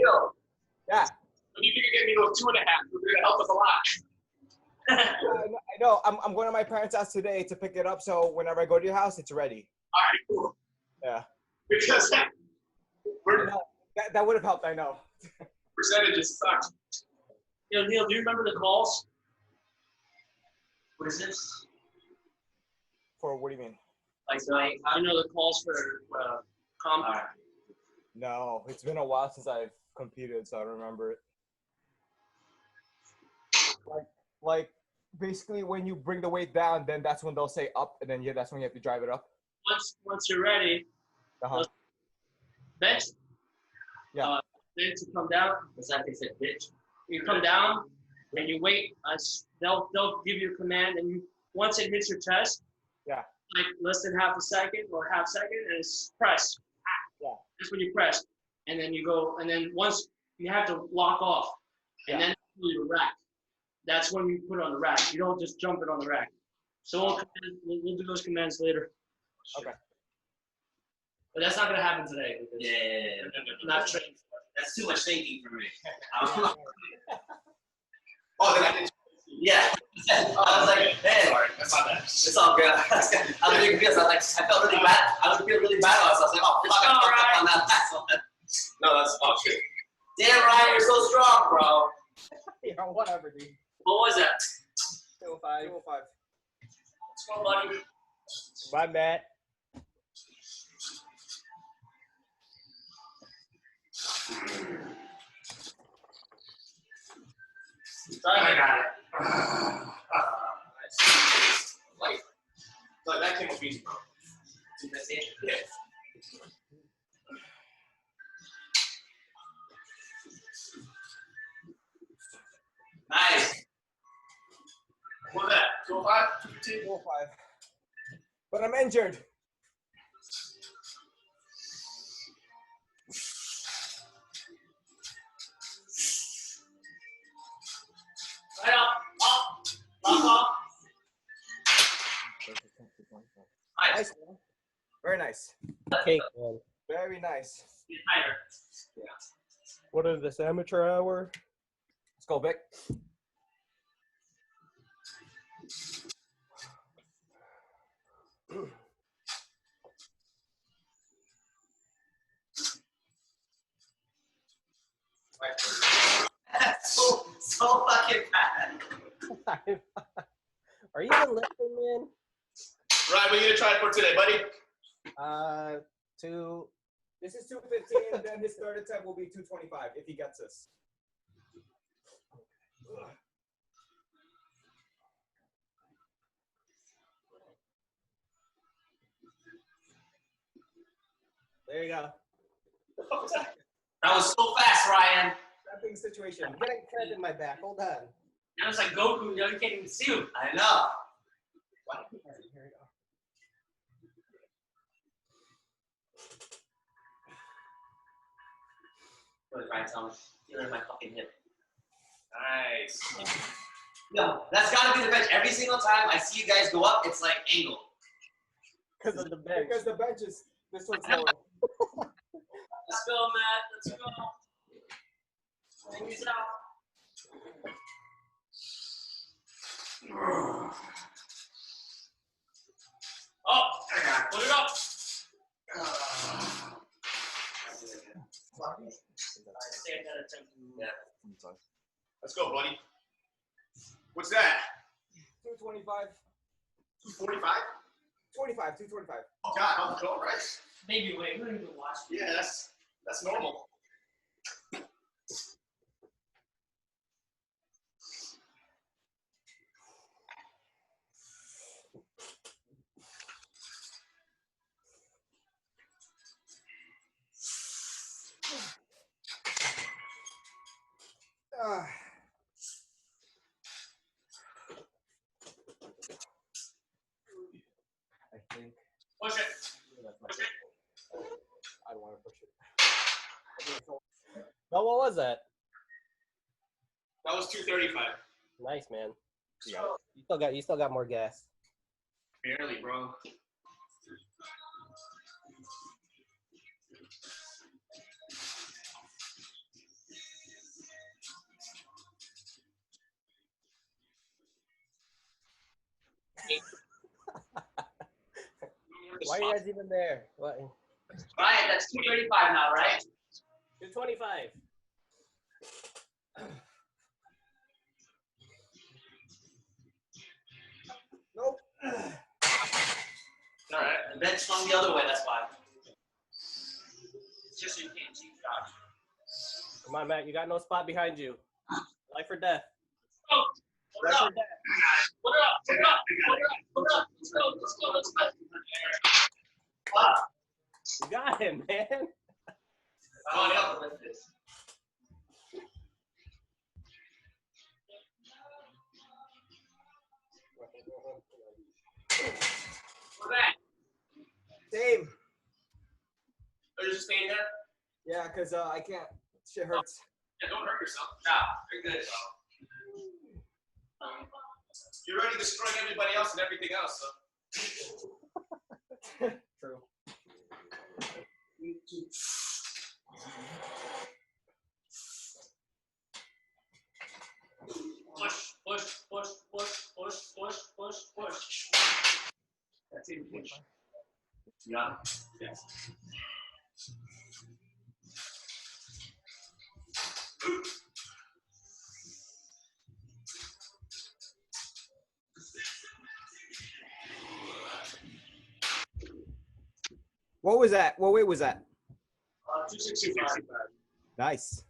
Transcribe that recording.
Yo. Yeah. You think you're getting me those 2.5? You're gonna help us a lot. I know. I'm going to my parents' house today to pick it up, so whenever I go to your house, it's ready. All right, cool. Yeah. Because that would have helped, I know. Percentages suck. Yo, Neil, do you remember the calls? What is this? For what do you mean? Like, I know the calls for comp. No, it's been a while since I've competed, so I don't remember it. Like basically when you bring the weight down, then that's when they'll say up, and then that's when you have to drive it up. Once you're ready, bench. Yeah. Then to come down. That's how they said, bitch. You come down and you wait. They'll give you a command, and once it hits your chest, like less than half a second, and it's press. Yeah. That's when you press, and then you go, and then once you have to lock off, and then you rack. That's when you put it on the rack. You don't just jump it on the rack. So we'll do those commands later. Okay. But that's not gonna happen today. Yeah. Not trained. That's too much thinking for me. Oh, then I didn't. Yeah. I was like, hey, sorry, that's not bad. It's all good. I was really confused. I felt really bad. I would feel really bad. So I was like, oh, fuck, I fucked up on that last one. No, that's all shit. Damn, Ryan, you're so strong, bro. Yeah, whatever, dude. What was that? 205. 205. Let's go, buddy. Bye, Matt. I got it. Like that came up easy, bro. Did I see it? Yeah. Nice. What was that? 205? 205. But I'm injured. Right up. Lock off. Nice. Very nice. Cake, man. Very nice. Get higher. Yeah. What is this, amateur hour? Let's go, Vic. So fucking bad. Are you even listening, man? Right, what are you gonna try for today, buddy? This is 215, then his third attempt will be 225 if he gets this. There you go. That was so fast, Ryan. Trapping situation. I'm getting cramp in my back. Hold on. Now it's like Goku. Now you can't even see him. I know. Here we go. Really, Ryan, tell me. You're in my fucking hip. Nice. No, that's gotta be the bench. Every single time I see you guys go up, it's like angle. Because of the bench. Because the bench is this one's lower. Let's go, Matt. Let's go. Peace out. Oh, put it up. Yeah. Let's go, buddy. What's that? 225. 245? 25, 225. Oh, God, I'm cool, right? Maybe wait. We don't even watch. Yeah, that's normal. I think. Push it. Push it. I don't want to push it. No, what was that? That was 235. Nice, man. You still got more gas. Barely, bro. Why are you guys even there? What? Ryan, that's 235 now, right? 225. Nope. All right. And then swung the other way. That's why. It's just so you can't cheat, Josh. Come on, Matt. You got no spot behind you. Life or death. Oh, Life or death. put it up, put it up, put it up, put it up. Let's go, let's go, let's go. Wow. You got him, man. I want to help with this. We're back. Same. Are you just staying there? Yeah, because I can't. Shit hurts. Yeah, don't hurt yourself. Nah, you're good. You're already destroying everybody else and everything else, so. True. Push, push, push, push, push, push, push, push. That's it, push. Yeah. Yes. What was that? What weight was that? 265. Nice.